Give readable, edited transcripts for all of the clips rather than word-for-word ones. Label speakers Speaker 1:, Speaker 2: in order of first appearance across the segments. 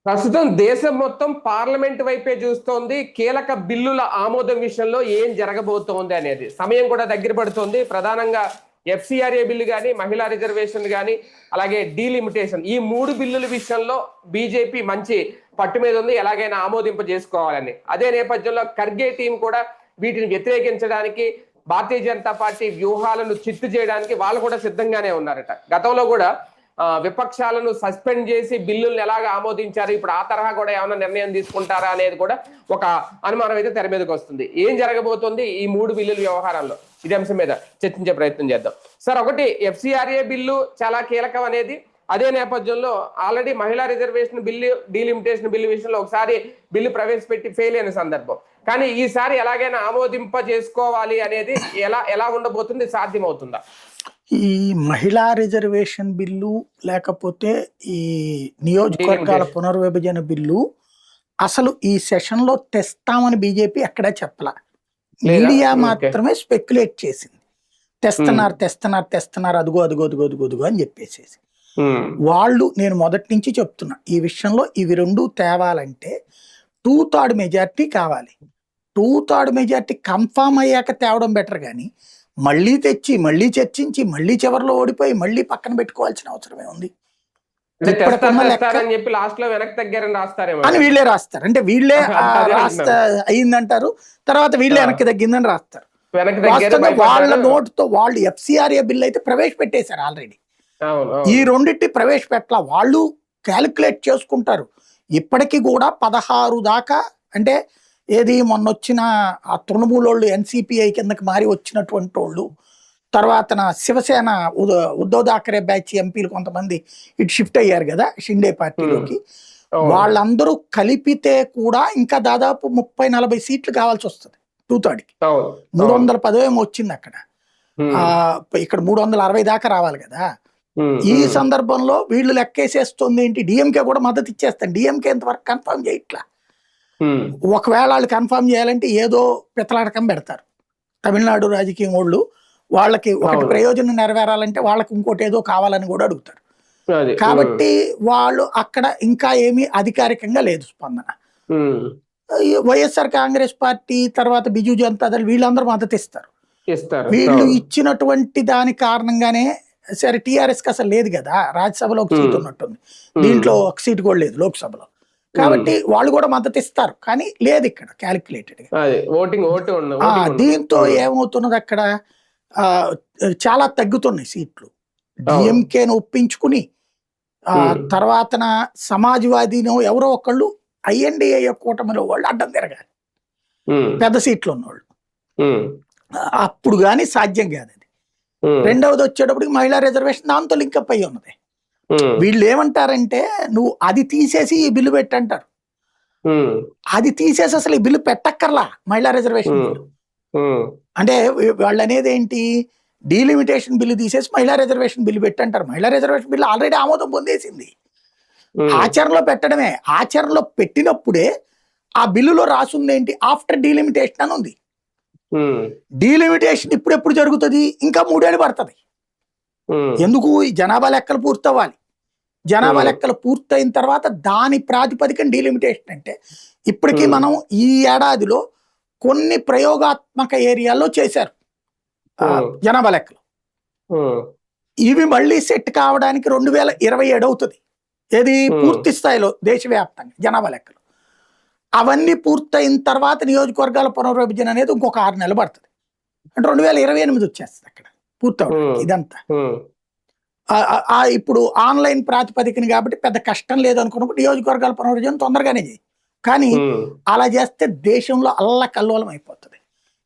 Speaker 1: ప్రస్తుతం దేశం మొత్తం పార్లమెంట్ వైపే చూస్తోంది. కీలక బిల్లుల ఆమోదం విషయంలో ఏం జరగబోతోంది అనేది సమయం కూడా దగ్గర పడుతోంది. ప్రధానంగా ఎఫ్సిఆర్ఏ బిల్లు కానీ, మహిళా రిజర్వేషన్ కానీ, అలాగే డీలిమిటేషన్, ఈ మూడు బిల్లుల విషయంలో బీజేపీ మంచి పట్టు మీద ఉంది, ఎలాగైనా ఆమోదింప చేసుకోవాలని. అదే నేపథ్యంలో ఖర్గే టీం కూడా వీటిని వ్యతిరేకించడానికి, భారతీయ జనతా పార్టీ వ్యూహాలను చిత్తు చేయడానికి వాళ్ళు కూడా సిద్ధంగానే ఉన్నారట. గతంలో కూడా విపక్షాలను సస్పెండ్ చేసి బిల్లుల్ని ఎలాగ ఆమోదించారు, ఇప్పుడు ఆ తరహా కూడా ఏమైనా నిర్ణయం తీసుకుంటారా అనేది కూడా ఒక అనుమానం అయితే తెర మీదకి వస్తుంది. ఏం జరగబోతుంది ఈ మూడు బిల్లుల వ్యవహారంలో, ఇదే అంశం మీద చర్చించే ప్రయత్నం చేద్దాం. సార్, ఒకటి ఎఫ్సిఆర్ఏ బిల్లు చాలా కీలకం అనేది, అదే నేపథ్యంలో ఆల్రెడీ మహిళా రిజర్వేషన్ బిల్లు, డీలిమిటేషన్ బిల్లు విషయంలో ఒకసారి బిల్లు ప్రవేశపెట్టి ఫెయిల్ అయిన సందర్భం. కానీ ఈసారి ఎలాగైనా ఆమోదింప చేసుకోవాలి అనేది ఎలా ఎలా ఉండబోతుంది, సాధ్యమవుతుందా?
Speaker 2: ఈ మహిళా రిజర్వేషన్ బిల్లు లేకపోతే ఈ నియోజకవర్గాల పునర్విభజన బిల్లు అసలు ఈ సెషన్ లో తెస్తామని బీజేపీ ఎక్కడా చెప్పలా. మీడియా మాత్రమే స్పెక్యులేట్ చేసింది, తెస్తున్నారు తెస్తున్నారు తెస్తున్నారు, అదుగో అదుగో అదుగో అదుగో అదుగో అని చెప్పేసేసి. వాళ్ళు, నేను మొదటి నుంచి చెప్తున్నా, ఈ విషయంలో ఇవి రెండు తేవాలంటే 2/3 మెజార్టీ కావాలి. 2/3 మెజార్టీ కన్ఫామ్ అయ్యాక తేవడం బెటర్, కానీ మళ్ళీ తెచ్చి మళ్ళీ చర్చించి మళ్ళీ చివరిలో ఓడిపోయి మళ్ళీ పక్కన పెట్టుకోవాల్సిన అవసరమే ఉంది. అని వీళ్ళే రాస్తారు, అంటే వీళ్ళే రాస్తా అయిందంటారు, తర్వాత వీళ్ళే వెనక్కి తగ్గిందని రాస్తారు. వాళ్ళ నోటుతో వాళ్ళు ఎఫ్సిఆర్ఏ బిల్ అయితే ప్రవేశపెట్టేశారు ఆల్రెడీ. ఈ రెండింటి ప్రవేశపెట్ల వాళ్ళు క్యాలిక్యులేట్ చేసుకుంటారు. ఇప్పటికీ కూడా 16 దాకా, అంటే ఏది మొన్న వచ్చిన ఆ తృణమూలోళ్ళు ఎన్సిపిఐ కిందకి మారి వచ్చినటువంటి వాళ్ళు, తర్వాత శివసేన ఉద్ధవ్ థాకరే బ్యాచ్ ఎంపీలు కొంతమంది ఇటు షిఫ్ట్ అయ్యారు కదా షిండే పార్టీలోకి, వాళ్ళందరూ కలిపితే కూడా ఇంకా దాదాపు 30-40 సీట్లు కావాల్సి వస్తుంది 2/3కి. 310 ఏమో వచ్చింది అక్కడ, ఇక్కడ 360 దాకా రావాలి కదా. ఈ సందర్భంలో వీళ్ళు లెక్కేసేస్తుంది ఏంటి, డిఎంకే కూడా మద్దతు ఇచ్చేస్తాను, డిఎంకే ఇంతవరకు కన్ఫర్మ్ చేయట్లా. ఒకవేళ వాళ్ళు కన్ఫర్మ్ చేయాలంటే ఏదో పిత్తలాటకం పెడతారు. తమిళనాడు రాజకీయం వాళ్ళు, వాళ్ళకి ఒకటి ప్రయోజనం నెరవేరాలంటే వాళ్ళకి ఇంకోటి ఏదో కావాలని కూడా అడుగుతారు. కాబట్టి వాళ్ళు అక్కడ ఇంకా ఏమీ అధికారికంగా లేదు స్పందన. వైఎస్ఆర్ కాంగ్రెస్ పార్టీ, తర్వాత బిజు జనతాదళ్ వీళ్ళందరూ మద్దతు ఇస్తారు. వీళ్ళు ఇచ్చినటువంటి దాని కారణంగానే సరే, టిఆర్ఎస్ కి అసలు లేదు కదా, రాజ్యసభలో ఒక సీట్ ఉన్నట్టుంది, దీంట్లో ఒక సీట్ కూడా లేదు లోక్సభలో, కాబట్టి వాళ్ళు కూడా మద్దతు ఇస్తారు. కానీ లేదు ఇక్కడ క్యాలిక్యులేటెడ్ గా. దీంతో ఏమవుతున్నది, అక్కడ చాలా తగ్గుతున్నాయి సీట్లు. డిఎంకేను ఒప్పించుకుని తర్వాత సమాజ్వాదీనో ఎవరో ఒకళ్ళు ఐఎన్డిఏ కూటమిలో వాళ్ళు అడ్డం తిరగాలి, పెద్ద సీట్లు ఉన్నవాళ్ళు. అప్పుడు కానీ సాధ్యం కాదు అది. రెండవది వచ్చేటప్పటికి మహిళా రిజర్వేషన్ దాంతో లింకప్ అయ్యి ఉన్నది. వీళ్ళు ఏమంటారంటే, నువ్వు అది తీసేసి ఈ బిల్లు పెట్టంటారు. అది తీసేసి అసలు ఈ బిల్లు పెట్టక్కర్లా, మహిళా రిజర్వేషన్ బిల్లు. అంటే వాళ్ళు అనేది ఏంటి, డీలిమిటేషన్ బిల్లు తీసేసి మహిళా రిజర్వేషన్ బిల్లు పెట్టంటారు. మహిళా రిజర్వేషన్ బిల్లు ఆల్రెడీ ఆమోదం పొందేసింది, ఆచరణలో పెట్టడమే. ఆచరణలో పెట్టినప్పుడే ఆ బిల్లులో రాసుంది ఏంటి, ఆఫ్టర్ డీలిమిటేషన్ అని ఉంది. డీలిమిటేషన్ ఇప్పుడెప్పుడు జరుగుతుంది, ఇంకా 3 ఏళ్ళు పడుతుంది. ఎందుకు, జనాభా లెక్కలు పూర్తవ్వాలి. జనాభా లెక్కలు పూర్తయిన తర్వాత దాని ప్రాతిపదికన డీలిమిటేషన్. అంటే ఇప్పటికీ మనం ఈ ఏడాదిలో కొన్ని ప్రయోగాత్మక ఏరియాల్లో చేశారు జనాభా లెక్కలు. ఇవి మళ్ళీ సెట్ కావడానికి 2027 అవుతుంది, ఏది పూర్తి స్థాయిలో దేశవ్యాప్తంగా జనాభా లెక్కలు. అవన్నీ పూర్తయిన తర్వాత నియోజకవర్గాల పునర్విభజన అనేది ఇంకొక 6 నెలలు పడుతుంది. అంటే 2028 వచ్చేస్తుంది అక్కడ పూర్తవడానికి ఇదంతా. ఇప్పుడు ఆన్లైన్ ప్రాతిపదికన కాబట్టి పెద్ద కష్టం లేదనుకున్నప్పుడు నియోజకవర్గాల పునర్విభజన తొందరగానే చేయి. కానీ అలా చేస్తే దేశంలో అల్లకల్లోలం అయిపోతుంది.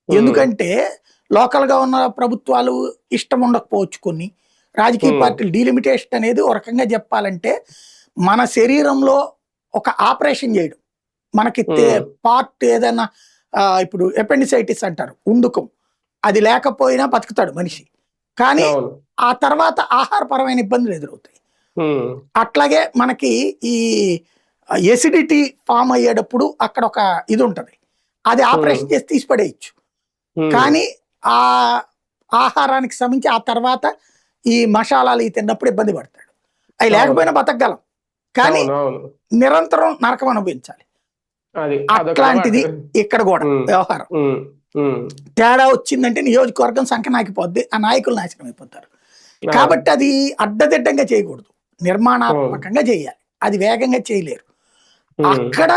Speaker 2: ఎందుకంటే లోకల్ గా ఉన్న ప్రభుత్వాలు ఇష్టం ఉండకపోవచ్చు, కొన్ని రాజకీయ పార్టీలు. డీలిమిటేషన్ అనేది ఒక రకంగా చెప్పాలంటే మన శరీరంలో ఒక ఆపరేషన్ చేయడం. మనకి పార్ట్ ఏదైనా, ఇప్పుడు ఎపెండిసైటిస్ అంటారు, ఉండుకం, అది లేకపోయినా బతుకుతాడు మనిషి, కానీ ఆ తర్వాత ఆహారపరమైన ఇబ్బందులు ఎదురవుతాయి. అట్లాగే మనకి ఈ ఎసిడిటీ ఫామ్ అయ్యేటప్పుడు అక్కడ ఒక ఇది ఉంటది, అది ఆపరేషన్ చేసి తీసిపడేయచ్చు. కానీ ఆ ఆహారానికి సంబంధించి ఆ తర్వాత ఈ మసాలాలు తిన్నప్పుడు ఇబ్బంది పడతాడు. అవి లేకపోయినా బతకగలం, కానీ
Speaker 1: అవును, అవును.
Speaker 2: నిరంతరం నరకం అనుభవించాలి.
Speaker 1: అది అదొక
Speaker 2: అట్లాంటిది
Speaker 1: అలవాటు.
Speaker 2: ఇక్కడ కూడా
Speaker 1: ఉమ్,
Speaker 2: వ్యవహారం.
Speaker 1: ఉమ్, ఉమ్.
Speaker 2: తేడా వచ్చిందంటే నియోజకవర్గం సంకనాకిపోద్ది, ఆ నాయకులు నాశనం అయిపోతారు.
Speaker 1: అవును,
Speaker 2: కాబట్టి అది అడ్డదిడ్డంగా చేయకూడదు,
Speaker 1: అవును.
Speaker 2: నిర్మాణాత్మకంగా చేయాలి. అది వేగంగా చేయలేరు.
Speaker 1: ఉమ్,
Speaker 2: అక్కడ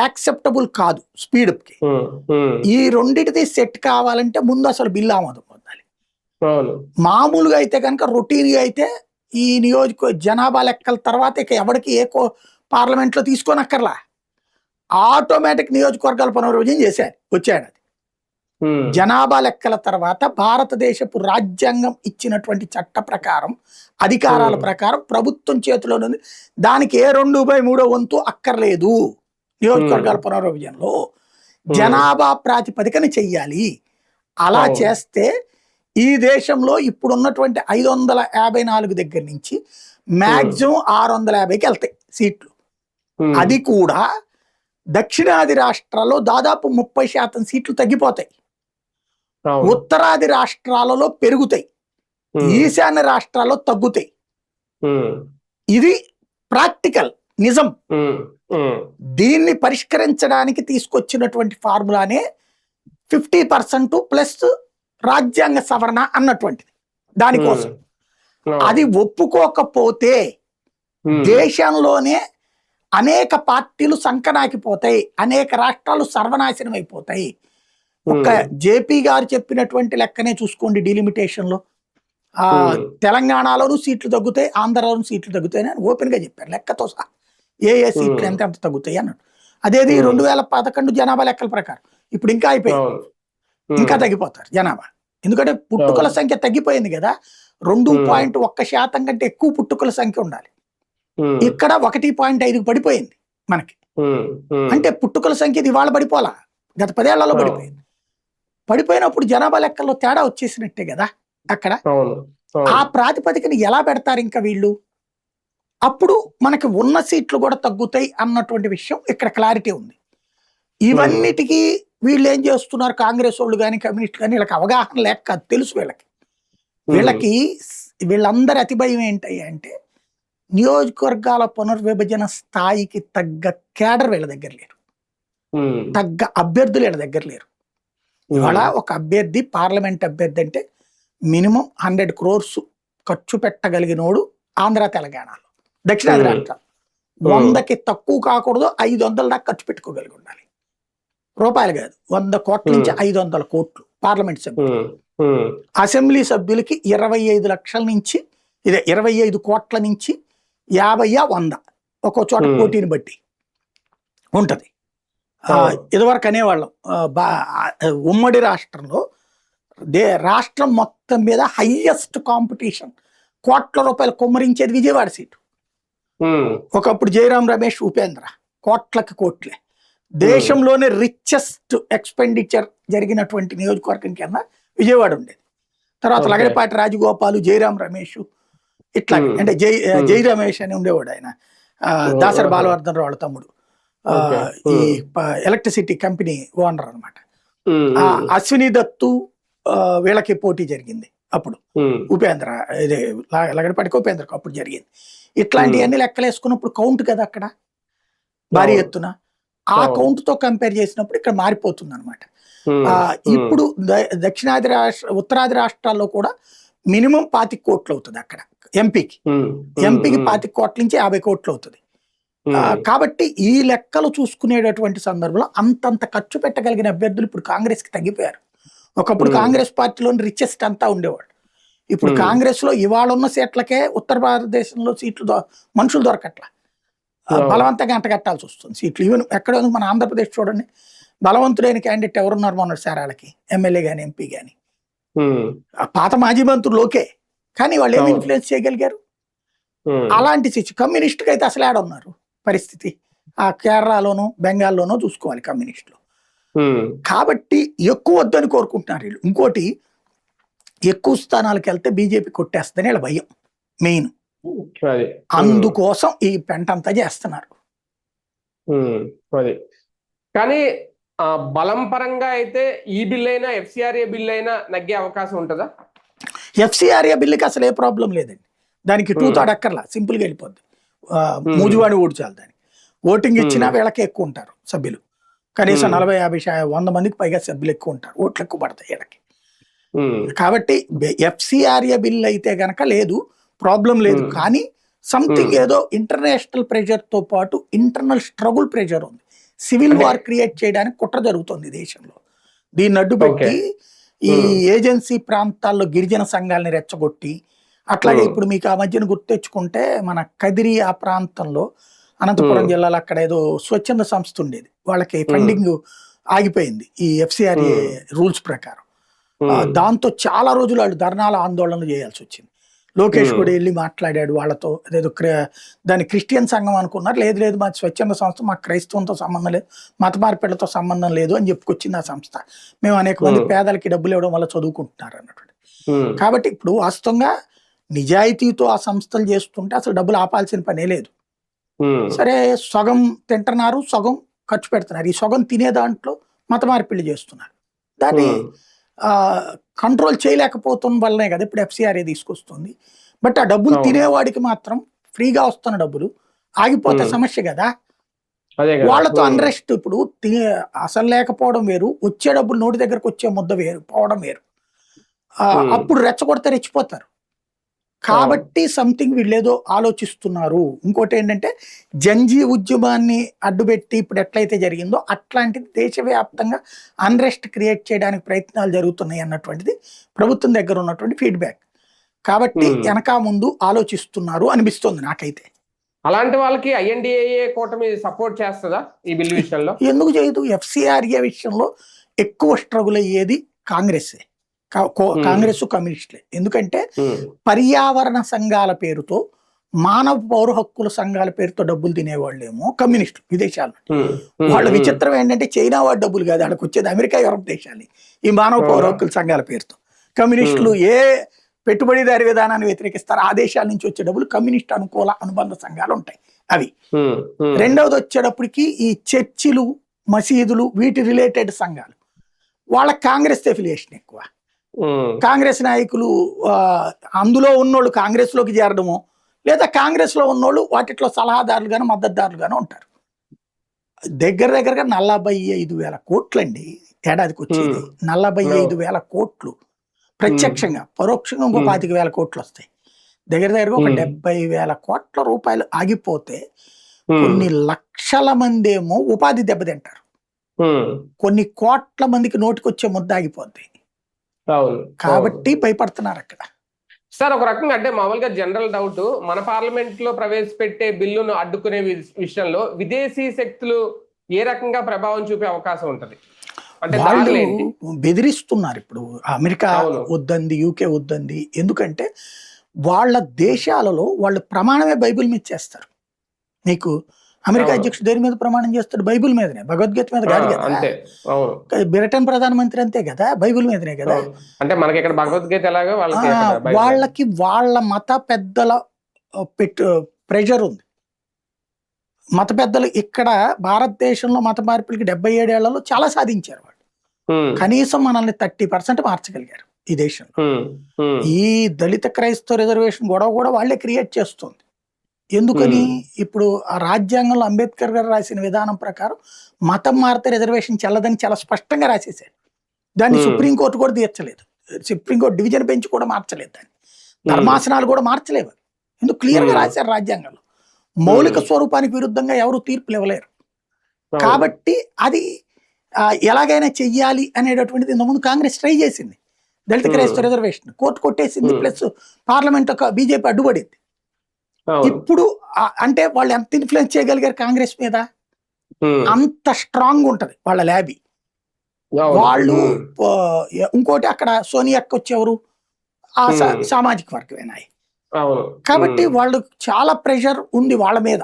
Speaker 2: యాక్సెప్టబుల్ కాదు స్పీడ్కి.
Speaker 1: ఉమ్, ఉమ్.
Speaker 2: ఈ రెండిటిది సెట్ కావాలంటే ముందు అసలు బిల్లు ఆమోదం పొందాలి.
Speaker 1: అవును.
Speaker 2: మామూలుగా అయితే కనుక రొటీన్గా అయితే ఈ జనాభా లెక్కల తర్వాత ఇక ఎవరికి పార్లమెంట్లో తీసుకోనక్కర్లా, ఆటోమేటిక్ నియోజకవర్గాల పునర్విభజన చేశారు వచ్చాడు.
Speaker 1: ఉమ్,
Speaker 2: జనాభా లెక్కల తర్వాత భారతదేశపు రాజ్యాంగం ఇచ్చినటువంటి చట్ట ప్రకారం, అధికారాల ప్రకారం ప్రభుత్వం చేతిలో ఉంది. దానికి ఏ 2/3 వంతు అక్కర్లేదు. నియోజకవర్గాల పునర్విభజనలో జనాభా ప్రాతిపదికన చెయ్యాలి. అలా
Speaker 1: అవును.
Speaker 2: చేస్తే ఈ దేశంలో ఇప్పుడున్నటువంటి 554 దగ్గర నుంచి మ్యాక్సిమం 650కి వెళ్తాయి సీట్లు.
Speaker 1: ఉమ్.
Speaker 2: అది కూడా దక్షిణాది రాష్ట్రాల్లో దాదాపు 30% సీట్లు తగ్గిపోతాయి.
Speaker 1: అవును.
Speaker 2: ఉత్తరాది రాష్ట్రాలలో పెరుగుతాయి,
Speaker 1: ఉమ్,
Speaker 2: ఈశాన్య రాష్ట్రాల్లో తగ్గుతాయి.
Speaker 1: ఉమ్,
Speaker 2: ఇది ప్రాక్టికల్ నిజం.
Speaker 1: ఉమ్, ఉమ్.
Speaker 2: దీన్ని పరిష్కరించడానికి తీసుకొచ్చినటువంటి ఫార్ములానే 50% ప్లస్ రాజ్యాంగ సవరణ అన్నటువంటిది. దానికోసం
Speaker 1: అవును.
Speaker 2: అది ఒప్పుకోకపోతే
Speaker 1: ఉమ్,
Speaker 2: దేశంలోనే అనేక పార్టీలు సంకనాకిపోతాయి, అనేక రాష్ట్రాలు సర్వనాశనం అయిపోతాయి. ఒక జేపీ గారు చెప్పినటువంటి లెక్కనే చూసుకోండి, డిలిమిటేషన్ లో తెలంగాణలోనూ సీట్లు తగ్గుతాయి, ఆంధ్రలోనూ సీట్లు తగ్గుతాయి అని ఓపెన్ గా చెప్పారు లెక్కతో సహా. ఏ సీట్లు ఎంత తగ్గుతాయి అన్నట్టు. అదేది 2011 జనాభా లెక్కల ప్రకారం ఇప్పుడు ఇంకా అయిపోయింది,
Speaker 1: అవును.
Speaker 2: ఇంకా తగ్గిపోతారు జనాభా. ఎందుకంటే పుట్టుకల సంఖ్య తగ్గిపోయింది కదా, 2.1% కంటే ఎక్కువ పుట్టుకల సంఖ్య ఉండాలి. ఇక్కడ 1.5 పడిపోయింది మనకి. అంటే పుట్టుకల సంఖ్య ఇది ఇవాళ పడిపోలా, గత 10 ఏళ్లలో పడిపోయింది. పడిపోయినప్పుడు జనాభా లెక్కల్లో తేడా వచ్చేసినట్టే కదా అక్కడ. ఆ ప్రాతిపదికని ఎలా పెడతారు ఇంకా వీళ్ళు? అప్పుడు మనకి ఉన్న సీట్లు కూడా తగ్గుతాయి అన్నటువంటి విషయం ఇక్కడ క్లారిటీ ఉంది. ఇవన్నిటికీ వీళ్ళు ఏం చేస్తున్నారు, కాంగ్రెస్ వాళ్ళు కానీ కమ్యూనిస్ట్ కానీ, వీళ్ళకి అవగాహన లేక కాదు, తెలుసు వీళ్ళకి వీళ్ళందరి అతి భయం ఏంటి అంటే నియోజకవర్గాల పునర్విభజన స్థాయికి తగ్గ కేడర్ వీళ్ళ దగ్గర లేరు, తగ్గ అభ్యర్థులు వీళ్ళ దగ్గర లేరు. ఇవాళ ఒక అభ్యర్థి, పార్లమెంట్ అభ్యర్థి అంటే మినిమం 100 crores ఖర్చు పెట్టగలిగినోడు ఆంధ్ర తెలంగాణలో, దక్షిణాది రాష్ట్రాలు 100కి తక్కువ కాకూడదు, 500 దాకా ఖర్చు పెట్టుకోగలిగి ఉండాలి. రూపాయలు కాదు, 100 కోట్ల నుంచి 500 కోట్లు పార్లమెంట్ సభ్యులు. అసెంబ్లీ సభ్యులకి 25 లక్షల నుంచి 25 కోట్ల నుంచి 50-100 ఒక్కో చోట పోటీని బట్టి ఉంటది. ఇదివరకు అనేవాళ్ళం ఉమ్మడి రాష్ట్రంలో రాష్ట్రం మొత్తం మీద హైయెస్ట్ కాంపిటీషన్, కోట్ల రూపాయలు కుమ్మరించేది విజయవాడ సీటు. ఒకప్పుడు జయరాం రమేష్, ఉపేంద్ర కోట్లకి కోట్లే. దేశంలోనే రిచెస్ట్ ఎక్స్పెండిచర్ జరిగినటువంటి నియోజకవర్గం కింద విజయవాడ ఉండేది. తర్వాత లగడపాటి రాజగోపాలు, జయరాం రమేష్ ఇట్లా, అంటే జై రమేష్ అని ఉండేవాడు ఆయన, దాసరి బాలవర్ధన్ రావు వాళ్ళ తమ్ముడు, ఈ ఎలక్ట్రిసిటీ కంపెనీ ఓనర్ అనమాట. అశ్విని దత్తు వీళ్ళకి పోటీ జరిగింది అప్పుడు, ఉపేంద్ర ఇదే లగడపాటికి ఉపేంద్రకు అప్పుడు జరిగింది. ఇట్లాంటివన్నీ లెక్కలేసుకున్నప్పుడు కౌంట్ కదా అక్కడ భారీ ఎత్తున. ఆ కౌంట్ తో కంపేర్ చేసినప్పుడు ఇక్కడ మారిపోతుంది అనమాట. ఇప్పుడు దక్షిణాది ఉత్తరాది రాష్ట్రాల్లో కూడా మినిమం 25 కోట్లు అవుతుంది అక్కడ ఎంపీకి 25 కోట్ల నుంచి 50 కోట్లు అవుతుంది. కాబట్టి ఈ లెక్కలు చూసుకునేటటువంటి సందర్భంలో అంతంత ఖర్చు పెట్టగలిగిన అభ్యర్థులు ఇప్పుడు కాంగ్రెస్ కి తగ్గిపోయారు. ఒకప్పుడు కాంగ్రెస్ పార్టీలోని రిచెస్ట్ అంతా ఉండేవాడు. ఇప్పుడు కాంగ్రెస్ లో ఇవాళ ఉన్న సీట్లకే ఉత్తర భారతదేశంలో సీట్లు మనుషులు దొరకట్లా, బలవంతంగా అంటగట్టాల్సి వస్తుంది సీట్లు. ఈవెన్ ఎక్కడ మన ఆంధ్రప్రదేశ్ చూడండి, బలవంతుడైన క్యాండిడేట్ ఎవరున్నారు మొన్న సారాలకి, ఎమ్మెల్యే గాని ఎంపీ గాని, పాత మాజీ మంత్రులు ఓకే, కానీ వాళ్ళు ఏమి ఇన్ఫ్లుయెన్స్ చేయగలిగారు? అలాంటి కమ్యూనిస్ట్కి అయితే అసలు ఏడ ఉన్నారు పరిస్థితి? ఆ కేరళలోనూ బెంగాల్లోనూ చూసుకోవాలి కమ్యూనిస్టులు. కాబట్టి ఎక్కువ వద్దని కోరుకుంటున్నారు వీళ్ళు. ఇంకోటి, ఎక్కువ స్థానాలకు వెళ్తే బీజేపీ కొట్టేస్తుందని వీళ్ళ భయం మెయిన్. అందుకోసం ఈ పెంటంతా చేస్తున్నారు.
Speaker 1: కానీ బలం పరంగా అయితే ఈ బిల్ అయినా ఎఫ్సిఆర్ఏ బిల్ అయినా నగ్గే అవకాశం ఉంటుందా?
Speaker 2: ఎఫ్సిఆర్ఏ బిల్లుకి అసలు ఏ ప్రాబ్లం లేదండి, దానికి 2/3 అక్కర్లా, సింపుల్గా వెళ్ళిపోద్ది. మూజువాణి ఓటు చాలదని. ఓటింగ్ ఇచ్చినా వీళ్ళకి ఎక్కువ ఉంటారు సభ్యులు, కనీసం 40-50-100 మందికి పైగా సభ్యులు ఎక్కువ ఉంటారు, ఓట్లు ఎక్కువ పడతాయి వీళ్ళకి. కాబట్టి ఎఫ్సిఆర్ఏ బిల్ అయితే గనక లేదు, ప్రాబ్లం లేదు. కానీ సంథింగ్ ఏదో ఇంటర్నేషనల్ ప్రెషర్ తో పాటు ఇంటర్నల్ స్ట్రగుల్ ప్రెషర్ ఉంది, సివిల్ వార్ క్రియేట్ చేయడానికి కుట్ర జరుగుతుంది దేశంలో. దీన్ని అడ్డు పెట్టి ఈ ఏజెన్సీ ప్రాంతాల్లో గిరిజన సంఘాలని రెచ్చగొట్టి, అట్లాగే ఇప్పుడు మీకు ఆ మధ్యన గుర్తు తెచ్చుకుంటే మన కదిరి ఆ ప్రాంతంలో అనంతపురం జిల్లాలో అక్కడ ఏదో స్వచ్ఛంద సంస్థ ఉండేది, వాళ్ళకి ఫండింగ్ ఆగిపోయింది ఈ ఎఫ్సిఆర్ఏ రూల్స్ ప్రకారం. దాంతో చాలా రోజులు వాళ్ళు ధర్నాల ఆందోళనలు చేయాల్సి వచ్చింది. లోకేష్ కూడా వెళ్ళి మాట్లాడాడు వాళ్ళతో, అదేదో దాని క్రిస్టియన్ సంఘం అనుకున్నారు, లేదు లేదు మాది స్వచ్ఛంద సంస్థ, మాకు క్రైస్తవంతో సంబంధం లేదు, మత మార్పిళ్లతో సంబంధం లేదు అని చెప్పుకొచ్చింది ఆ సంస్థ. మేము అనేక మంది పేదలకి డబ్బులు ఇవ్వడం వల్ల చదువుకుంటున్నారు అన్నటువంటి. కాబట్టి ఇప్పుడు వాస్తవంగా నిజాయితీతో ఆ సంస్థలు చేస్తుంటే అసలు డబ్బులు ఆపాల్సిన పనే లేదు. సరే సగం తింటున్నారు, సగం ఖర్చు పెడుతున్నారు, ఈ సగం తినే దాంట్లో మత మార్పిళ్ళు చేస్తున్నారు. దాన్ని కంట్రోల్ చేయలేకపోతున్న వల్లనే కదా ఇప్పుడు ఎఫ్సిఆర్ఏ తీసుకొస్తుంది. బట్ ఆ డబ్బులు తినేవాడికి మాత్రం ఫ్రీగా వస్తున్న డబ్బులు ఆగిపోతే సమస్య కదా. వాళ్ళతో అన్రెస్ట్, ఇప్పుడు అసలు లేకపోవడం వేరు, వచ్చే డబ్బులు నోటి దగ్గరకు వచ్చే ముద్ద వేరు, పోవడం వేరు. అప్పుడు రెచ్చగొడితే రెచ్చిపోతారు. కాబట్టి సంథింగ్ వీళ్ళేదో ఆలోచిస్తున్నారు. ఇంకోటి ఏంటంటే జంజీ ఉద్యమాన్ని అడ్డుపెట్టి ఇప్పుడు ఎట్లయితే జరిగిందో అట్లాంటిది దేశవ్యాప్తంగా అన్రెస్ట్ క్రియేట్ చేయడానికి ప్రయత్నాలు జరుగుతున్నాయి అన్నటువంటిది ప్రభుత్వం దగ్గర ఉన్నటువంటి ఫీడ్బ్యాక్. కాబట్టి వెనక ముందు ఆలోచిస్తున్నారు అనిపిస్తుంది నాకైతే.
Speaker 1: అలాంటి వాళ్ళకి ఐఎన్డిఏ కూటమి సపోర్ట్ చేస్తుందా ఈ బిల్లు విషయంలో?
Speaker 2: ఎందుకు చేయదు? ఎఫ్సిఆర్ఏ విషయంలో ఎక్కువ స్ట్రగుల్ అయ్యేది కాంగ్రెస్, కమ్యూనిస్టులే. ఎందుకంటే పర్యావరణ సంఘాల పేరుతో, మానవ పౌర హక్కుల సంఘాల పేరుతో డబ్బులు తినేవాళ్ళేమో కమ్యూనిస్టులు విదేశాల్లో. వాళ్ళ విచిత్రం ఏంటంటే చైనా వాడు డబ్బులు కాదు, వాళ్ళకి వచ్చేది అమెరికా, యూరప్ దేశాలు ఈ మానవ పౌర హక్కుల సంఘాల పేరుతో. కమ్యూనిస్టులు ఏ పెట్టుబడిదారి విధానాన్ని వ్యతిరేకిస్తారు ఆ దేశాల నుంచి వచ్చే డబ్బులు కమ్యూనిస్ట్ అనుకూల అనుబంధ సంఘాలు ఉంటాయి అవి. రెండవది వచ్చేటప్పటికి ఈ చర్చిలు, మసీదులు, వీటి రిలేటెడ్ సంఘాలు, వాళ్ళ కాంగ్రెస్ ఎఫిలియేషన్ ఎక్కువ. కాంగ్రెస్ నాయకులు అందులో ఉన్నోళ్ళు కాంగ్రెస్ లోకి చేరడము, లేదా కాంగ్రెస్ లో ఉన్నోళ్ళు వాటిలో సలహాదారులుగాను మద్దతుదారులుగాను ఉంటారు. దగ్గరగా 45,000 కోట్లండి ఏడాదికి వచ్చేది. 45,000 కోట్లు ప్రత్యక్షంగా, పరోక్షంగా ఇంకో 25,000 కోట్లు వస్తాయి. దగ్గరగా ఒక 70,000 కోట్ల రూపాయలు ఆగిపోతే కొన్ని లక్షల మంది ఏమో ఉపాధి దెబ్బతింటారు, కొన్ని కోట్ల మందికి నోటికొచ్చే ముద్ద ఆగిపోద్ది. కాబట్టి భయపడుతున్నారు అక్కడ.
Speaker 1: సార్ ఒక రకంగా అంటే మామూలుగా జనరల్ డౌట్, మన పార్లమెంట్ లో ప్రవేశపెట్టే బిల్లును అడ్డుకునే విషయంలో విదేశీ శక్తులు ఏ రకంగా ప్రభావం చూపే అవకాశం ఉంటది? అంటే
Speaker 2: వాళ్ళు బెదిరిస్తున్నారు. ఇప్పుడు అమెరికా వద్దంది, యూకే వద్దంది. ఎందుకంటే వాళ్ళ దేశాలలో వాళ్ళు ప్రమాణమే బైబిల్ మీద చేస్తారు. మీకు అమెరికా అధ్యక్షుడు దేని మీద ప్రమాణం చేస్తాడు? బైబిల్ మీదనే, భగవద్గీత మీద కాదు కదా. బ్రిటన్ ప్రధానమంత్రి అంతే కదా, బైబిల్ మీదనే కదా.
Speaker 1: అంటే మనకి ఇక్కడ భగవద్గీత ఎలాగో
Speaker 2: వాళ్ళకి వాళ్ళ మత పెద్దల ప్రెషర్ ఉంది. మత పెద్దలు ఇక్కడ భారతదేశంలో మత మార్పులకి 77 ఏళ్లలో చాలా సాధించారు వాళ్ళు. కనీసం మనల్ని 30% మార్చగలిగారు ఈ దేశంలో. ఈ దళిత క్రైస్తవ రిజర్వేషన్ గొడవ కూడా వాళ్ళే క్రియేట్ చేస్తుంది. ఎందుకని? ఇప్పుడు ఆ రాజ్యాంగంలో అంబేద్కర్ గారు రాసిన విధానం ప్రకారం మతం మారితే రిజర్వేషన్ చెల్లదని చాలా స్పష్టంగా రాసేసాడు. దాన్ని సుప్రీంకోర్టు కూడా తీర్చలేదు, సుప్రీంకోర్టు డివిజన్ బెంచ్ కూడా మార్చలేదు, దాన్ని ధర్మాసనాలు కూడా మార్చలేవు. ఎందుకు? క్లియర్ గా రాశారు రాజ్యాంగంలో. మౌలిక స్వరూపానికి విరుద్ధంగా ఎవరు తీర్పులు ఇవ్వలేరు. కాబట్టి అది ఎలాగైనా చెయ్యాలి అనేటటువంటిది ఇంతకుముందు కాంగ్రెస్ ట్రై చేసింది. దళిత క్రైస్తవ రిజర్వేషన్ కోర్టు కొట్టేసింది, ప్లస్ పార్లమెంట్ బీజేపీ అడ్డుపడింది. ఇప్పుడు అంటే వాళ్ళు ఎంత ఇన్ఫ్లుయెన్స్ చేయగలిగారు కాంగ్రెస్ మీద? అంత స్ట్రాంగ్ ఉంటది వాళ్ళ ల్యాబీ. వాళ్ళు ఇంకోటి అక్కడ సోనియాకి వచ్చేవారు ఆ సామాజిక వర్గమేనా. కాబట్టి వాళ్ళు చాలా ప్రెషర్ ఉంది వాళ్ళ మీద.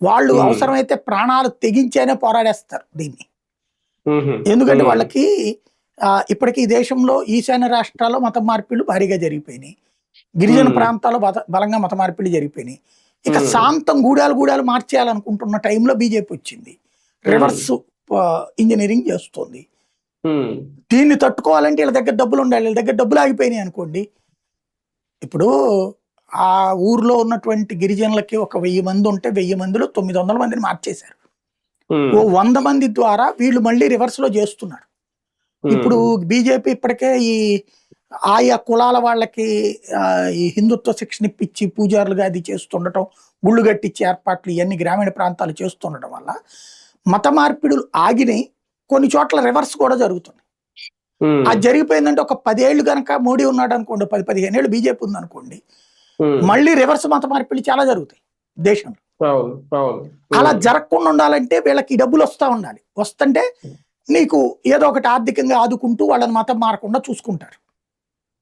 Speaker 2: వాళ్ళు అవసరమైతే ప్రాణాలు తెగించేనే పోరాడేస్తారు దీన్ని. ఎందుకంటే వాళ్ళకి ఇప్పటికీ ఈ దేశంలో ఈశాన్య రాష్ట్రాల్లో మత మార్పిళ్లు భారీగా జరిగిపోయినాయి, గిరిజన ప్రాంతాల్లో బలంగా మత మార్పిళ్లు జరిగిపోయినాయి. ఇక శాంతం గూడాలు మార్చేయాలనుకుంటున్న టైంలో బీజేపీ వచ్చింది, రివర్స్ ఇంజనీరింగ్ చేస్తుంది. దీన్ని తట్టుకోవాలంటే వీళ్ళ దగ్గర డబ్బులు ఉండాలి. వీళ్ళ దగ్గర డబ్బులు ఆగిపోయినాయి అనుకోండి. ఇప్పుడు ఆ ఊర్లో ఉన్నటువంటి గిరిజనులకి ఒక 1000 మంది ఉంటే 1000 మందిలో 900 మందిని మార్చేశారు.
Speaker 1: ఉమ్,
Speaker 2: ఓ 100 మంది ద్వారా వీళ్ళు మళ్ళీ రివర్స్ లో చేస్తున్నారు. ఇప్పుడు బీజేపీ ఇప్పటికే ఈ ఆయా కులాల వాళ్ళకి ఈ హిందుత్వ శిక్షణ ఇప్పించి పూజారులుగా అది చేస్తుండటం, గుళ్ళు కట్టించి ఏర్పాట్లు ఇవన్నీ గ్రామీణ ప్రాంతాలు చేస్తుండటం వల్ల మత మార్పిడులు ఆగినాయి. కొన్ని చోట్ల రివర్స్ కూడా జరుగుతుంది.
Speaker 1: ఉమ్,
Speaker 2: అది జరిగిపోయిందంటే ఒక 10 ఏళ్ళు కనుక మోడీ ఉన్నాడు అనుకోండి, 10-15 ఏళ్ళు బీజేపీ ఉంది అనుకోండి,
Speaker 1: ఉమ్,
Speaker 2: మళ్ళీ రివర్స్ మత మార్పిడి చాలా జరుగుతాయి దేశంలో.
Speaker 1: అవును అవును.
Speaker 2: అలా జరగకుండా ఉండాలంటే వీళ్ళకి డబ్బులు వస్తూ ఉండాలి. వస్తుంటే నీకు ఏదో ఒకటి ఆర్థికంగా ఆదుకుంటూ వాళ్ళని మతం మారకుండా చూసుకుంటారు.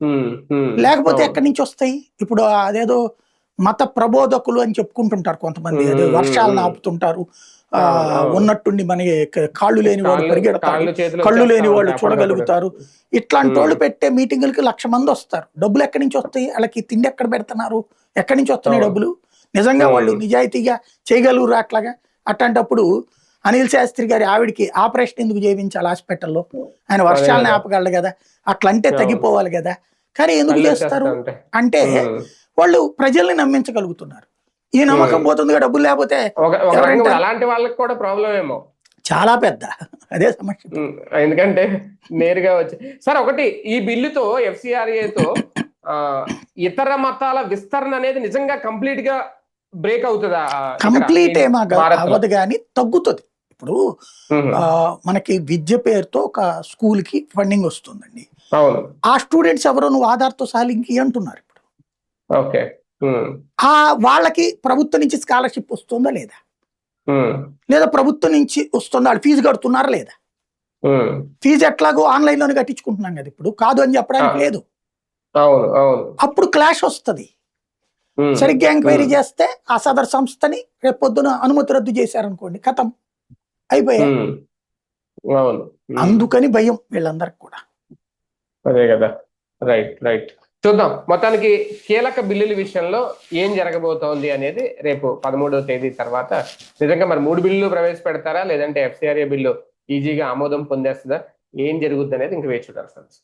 Speaker 1: ఉమ్, ఉమ్,
Speaker 2: లేకపోతే
Speaker 1: అవును.
Speaker 2: ఎక్కడి నుంచి వస్తాయి? ఇప్పుడు అదేదో మత ప్రబోధకులు అని చెప్పుకుంటుంటారు కొంతమంది, అదే వర్షాలను ఆపుతుంటారు, ఉన్నట్టుండి మనకి కాళ్ళు లేని వాడు పరిగెడతారు, కళ్ళు లేని వాళ్ళు చూడగలుగుతారు. ఇట్లాంటి వాళ్ళు పెట్టే మీటింగులకి 1,00,000 మంది వస్తారు. డబ్బులు ఎక్కడి నుంచి వస్తాయి? వాళ్ళకి తిండి ఎక్కడ పెడుతున్నారు? ఎక్కడి నుంచి వస్తున్నాయి డబ్బులు? నిజంగా వాళ్ళు నిజాయితీగా చేయగలుగురు అట్లాగా? అట్లాంటప్పుడు అనిల్ శాస్త్రి గారి ఆవిడికి ఆపరేషన్ ఎందుకు చేయించాలి హాస్పిటల్లో? ఆయన వర్షాలను ఆపగలడు కదా, అట్లంటే తగ్గిపోవాలి కదా. కానీ ఎందుకు చేస్తారు అంటే వాళ్ళు ప్రజల్ని నమ్మించగలుగుతున్నారు. ఈ నమ్మకం పోతుందిగా డబ్బులు లేకపోతే.
Speaker 1: అలాంటి వాళ్ళకి కూడా ప్రాబ్లం ఏమో
Speaker 2: చాలా పెద్ద అదే సమస్య.
Speaker 1: ఎందుకంటే నేరుగా వచ్చి సార్ ఒకటి ఈ బిల్లుతో ఎఫ్సిఆర్ఏతో ఇతర మతాల విస్తరణ అనేది నిజంగా కంప్లీట్ గా బ్రేక్ అవుతుందా?
Speaker 2: కంప్లీట్ ఏమో అవ్వదు కానీ తగ్గుతుంది. ఇప్పుడు మనకి విద్య పేరుతో ఒక స్కూల్ కి ఫండింగ్ వస్తుందండి.
Speaker 1: అవును.
Speaker 2: ఆ స్టూడెంట్స్ ఎవరో నువ్వు ఆధార్తో సాలింకి అంటున్నారు ఇప్పుడు.
Speaker 1: ఓకే.
Speaker 2: వాళ్ళకి ప్రభుత్వం నుంచి స్కాలర్షిప్ వస్తుందా లేదా? లేదా ప్రభుత్వం నుంచి వస్తుందా? వాళ్ళు ఫీజు కడుతున్నారా లేదా? ఫీజు ఎట్లాగో ఆన్లైన్ లోనే కట్టించుకుంటున్నాం కదా ఇప్పుడు, కాదు అని చెప్పడానికి లేదు. అప్పుడు క్లాష్ వస్తుంది. సరిగ్గా ఎంక్వైరీ చేస్తే ఆ సదర్ సంస్థని రేపు పొద్దున అనుమతి రద్దు చేశారనుకోండి, కథం అయిపోయా. అందుకని భయం వీళ్ళందరికి కూడా.
Speaker 1: అదే కదా. Right right. చూద్దాం మొత్తానికి కీలక బిల్లుల విషయంలో ఏం జరగబోతోంది అనేది రేపు 13వ తేదీ తర్వాత. నిజంగా మరి 3 బిల్లులు ప్రవేశపెడతారా లేదంటే ఎఫ్సిఆర్ఏ బిల్లు ఈజీగా ఆమోదం పొందేస్తుందా, ఏం జరుగుద్ది అనేది ఇంక వేచి చూడాల్సి.